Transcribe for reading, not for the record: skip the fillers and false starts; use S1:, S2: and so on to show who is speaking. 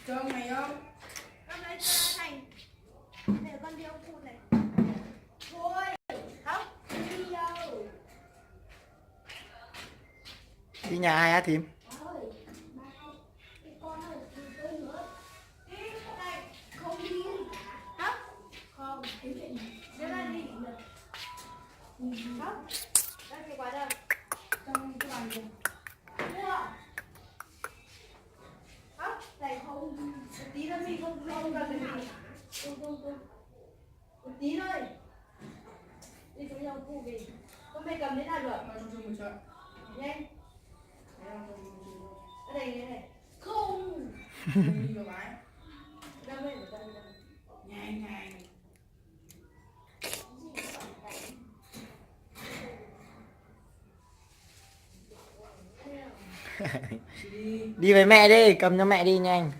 S1: Cơm này không?
S2: Con lấy cho Thành. Để con đi ông phụ này. Thôi. Không. Đi đâu?
S3: Đi nhà ai á thím?
S2: Con ơi, tôi nữa. Đi này, không đi. Không. Không, cái chuyện này. Đưa ra đi. Không. Đang cái quả đâu? Trong cái bàn này. Mua. Không, này không. Tí nữa mình không cần phải gì. Không. Một tí thôi. Đi xuống nhau phụ về. Con mày cầm thế nào được?
S1: Mà trong một chợ.
S2: Nhanh. Ở đây này. Không.
S1: Đi vào bãi.
S2: Đâu đây, đâu đây.
S1: Nhanh.
S3: Đi với mẹ đi, cầm cho mẹ đi nhanh.